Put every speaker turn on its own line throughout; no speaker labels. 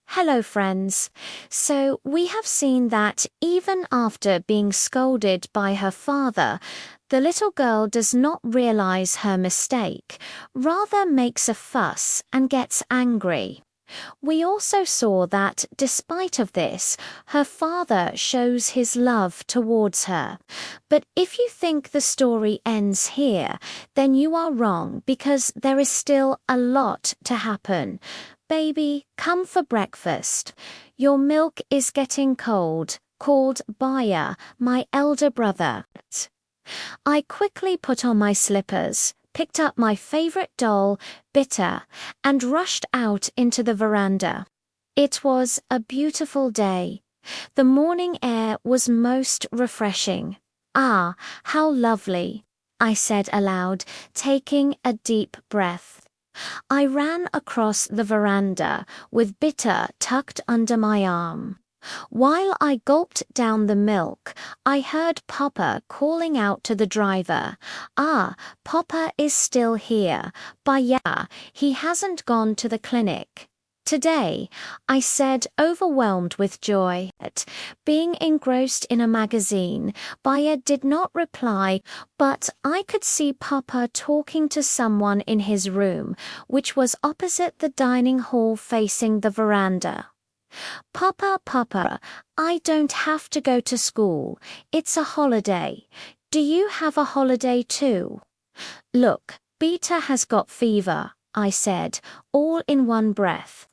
Hello, friends. So we have seen that even after being scolded by her father, the little girl does not realize her mistake, rather makes a fuss and gets angry. We also saw that, despite of this, her father shows his love towards her. But if you think the story ends here, then you are wrong because there is still a lot to happen. Baby, come for breakfast. Your milk is getting cold, called Baya, my elder brother. I quickly put on my slippers, picked up my favorite doll, Bitter, and rushed out into the veranda. It was a beautiful day. The morning air was most refreshing. Ah, how lovely, I said aloud, taking a deep breath. I ran across the veranda with Bitter tucked under my arm. While I gulped down the milk, I heard Papa calling out to the driver. Ah, Papa is still here. Baya, he hasn't gone to the clinic today, I said, overwhelmed with joy. Being engrossed in a magazine, Baya did not reply, but I could see Papa talking to someone in his room, which was opposite the dining hall facing the veranda. Papa, I don't have to go to school. It's a holiday. Do you have a holiday too? Look, Beta has got fever, I said, all in one breath.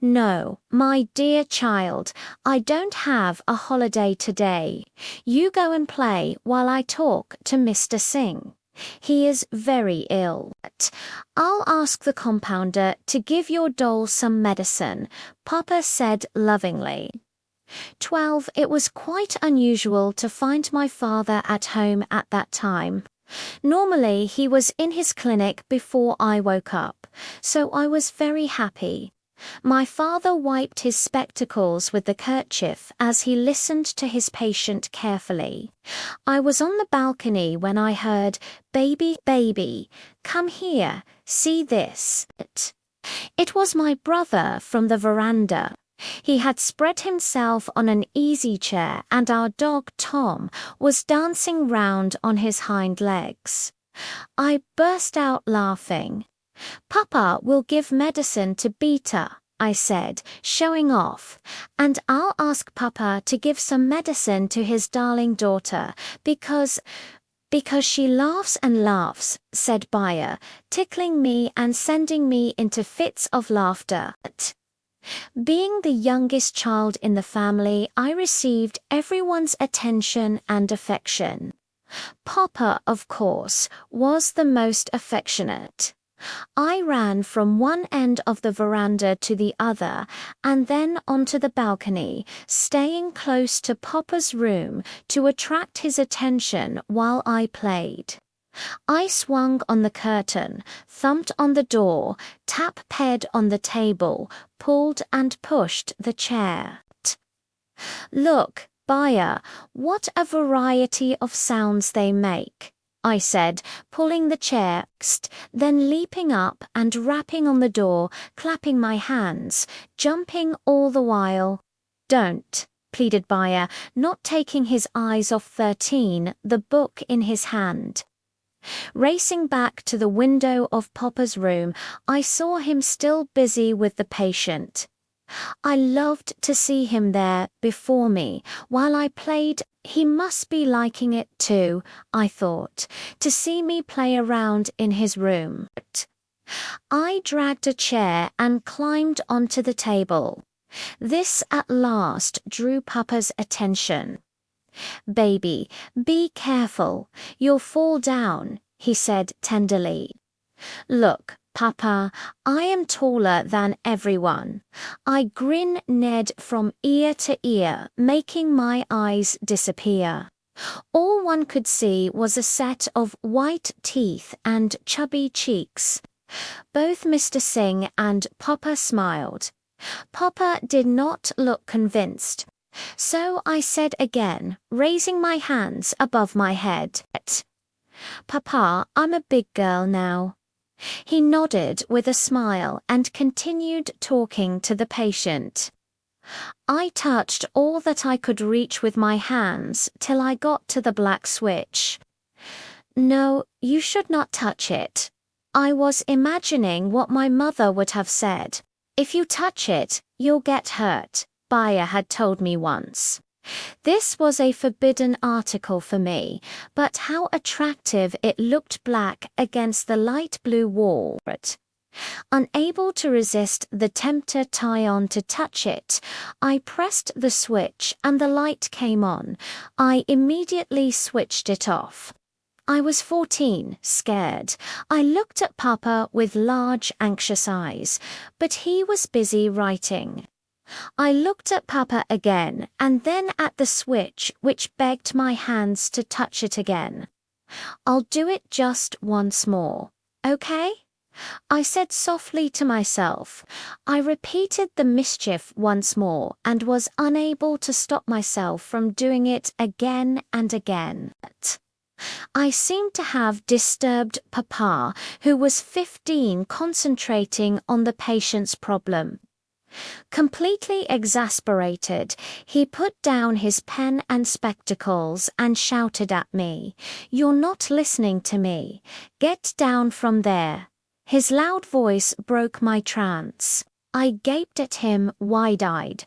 No, my dear child, I don't have a holiday today. You go and play while I talk to Mr. Singh. He is very ill. I'll ask the compounder to give your doll some medicine, Papa said lovingly. 12. It was quite unusual to find my father at home at that time. Normally he was in his clinic before I woke up, so I was very happy. My father wiped his spectacles with the kerchief as he listened to his patient carefully. I was on the balcony when I heard, "Baby, baby, come here, see this." It was my brother from the veranda. He had spread himself on an easy chair and our dog Tom was dancing round on his hind legs. I burst out laughing. Papa will give medicine to Beta, I said, showing off, and I'll ask Papa to give some medicine to his darling daughter, because she laughs and laughs, said Baya, tickling me and sending me into fits of laughter. Being the youngest child in the family, I received everyone's attention and affection. Papa, of course, was the most affectionate. I ran from one end of the veranda to the other and then onto the balcony, staying close to Papa's room to attract his attention while I played. I swung on the curtain, thumped on the door, tap-ped on the table, pulled and pushed the chair. Look, Baya, what a variety of sounds they make, I said, pulling the chair, then leaping up and rapping on the door, clapping my hands, jumping all the while. Don't, pleaded Baya, not taking his eyes off 13, the book in his hand. Racing back to the window of Papa's room, I saw him still busy with the patient. I loved to see him there before me while I played. He must be liking it too, I thought, to see me play around in his room. I dragged a chair and climbed onto the table. This at last drew Papa's attention. Baby, be careful, you'll fall down, he said tenderly. Look, Papa, I am taller than everyone. I grin-ned from ear to ear, making my eyes disappear. All one could see was a set of white teeth and chubby cheeks. Both Mr. Singh and Papa smiled. Papa did not look convinced. So I said again, raising my hands above my head, Papa, I'm a big girl now. He nodded with a smile and continued talking to the patient. I touched all that I could reach with my hands till I got to the black switch. No, you should not touch it. I was imagining what my mother would have said. If you touch it, you'll get hurt, Baya had told me once. This was a forbidden article for me, but how attractive it looked black against the light blue wall. Unable to resist the tempter tie-on to touch it, I pressed the switch and the light came on. I immediately switched it off. I was 14, scared. I looked at Papa with large, anxious eyes, but he was busy writing. I looked at Papa again and then at the switch, which begged my hands to touch it again. I'll do it just once more, okay? I said softly to myself. I repeated the mischief once more and was unable to stop myself from doing it again and again. I seemed to have disturbed Papa, who was 15, concentrating on the patient's problem. Completely exasperated, he put down his pen and spectacles and shouted at me, "You're not listening to me. Get down from there." His loud voice broke my trance. I gaped at him wide-eyed.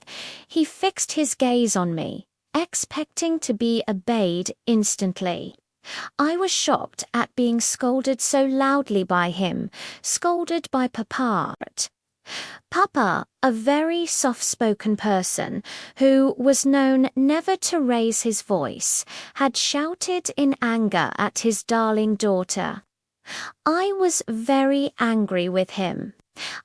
He fixed his gaze on me, expecting to be obeyed instantly. I was shocked at being scolded so loudly by him, scolded by Papa. Papa, a very soft-spoken person who was known never to raise his voice, had shouted in anger at his darling daughter. I was very angry with him.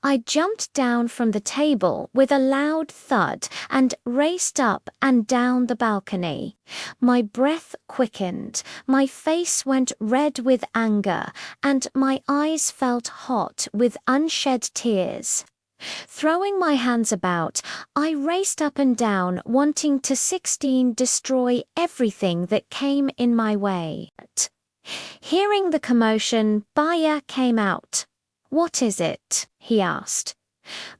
I jumped down from the table with a loud thud and raced up and down the balcony. My breath quickened, my face went red with anger, and my eyes felt hot with unshed tears. Throwing my hands about, I raced up and down, wanting to destroy everything that came in my way. Hearing the commotion, Baya came out. "What is it?" he asked.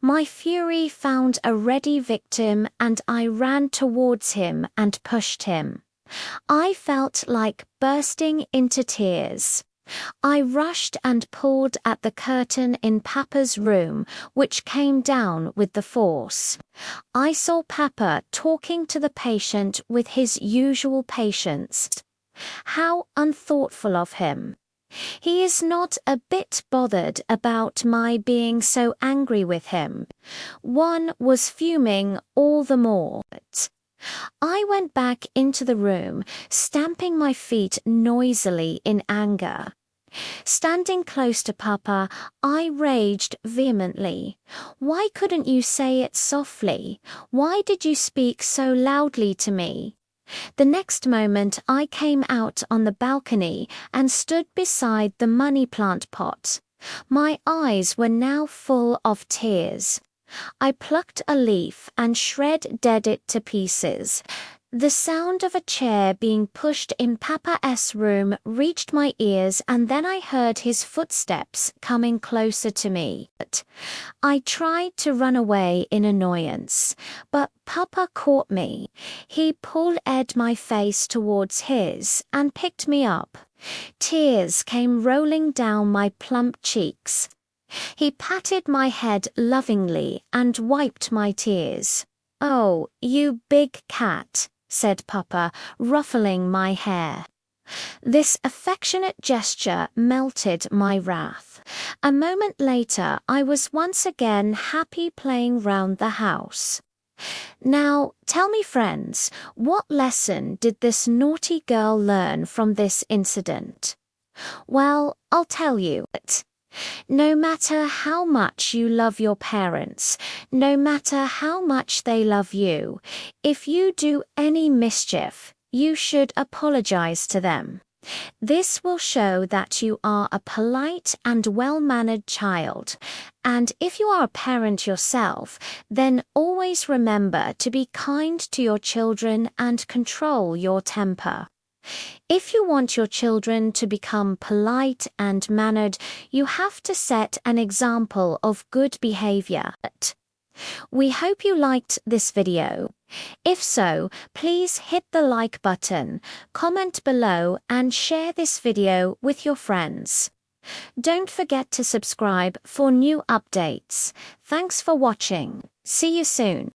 My fury found a ready victim and I ran towards him and pushed him. I felt like bursting into tears. I rushed and pulled at the curtain in Papa's room, which came down with the force. I saw Papa talking to the patient with his usual patience. How unthoughtful of him. He is not a bit bothered about my being so angry with him. One was fuming all the more. I went back into the room, stamping my feet noisily in anger. Standing close to Papa, I raged vehemently. "Why couldn't you say it softly? Why did you speak so loudly to me?" The next moment I came out on the balcony and stood beside the money plant pot. My eyes were now full of tears. I plucked a leaf and shredded it to pieces. The sound of a chair being pushed in Papa's room reached my ears, and then I heard his footsteps coming closer to me. I tried to run away in annoyance, but Papa caught me. He pulled my face towards his and picked me up. Tears came rolling down my plump cheeks. He patted my head lovingly and wiped my tears. "Oh, you big cat," said Papa, ruffling my hair. This affectionate gesture melted my wrath. A moment later, I was once again happy playing round the house. Now, tell me, friends, what lesson did this naughty girl learn from this incident? Well, I'll tell you. No matter how much you love your parents, no matter how much they love you, if you do any mischief, you should apologize to them. This will show that you are a polite and well-mannered child. And if you are a parent yourself, then always remember to be kind to your children and control your temper. If you want your children to become polite and mannered, you have to set an example of good behavior. We hope you liked this video. If so, please hit the like button, comment below, and share this video with your friends. Don't forget to subscribe for new updates. Thanks for watching. See you soon.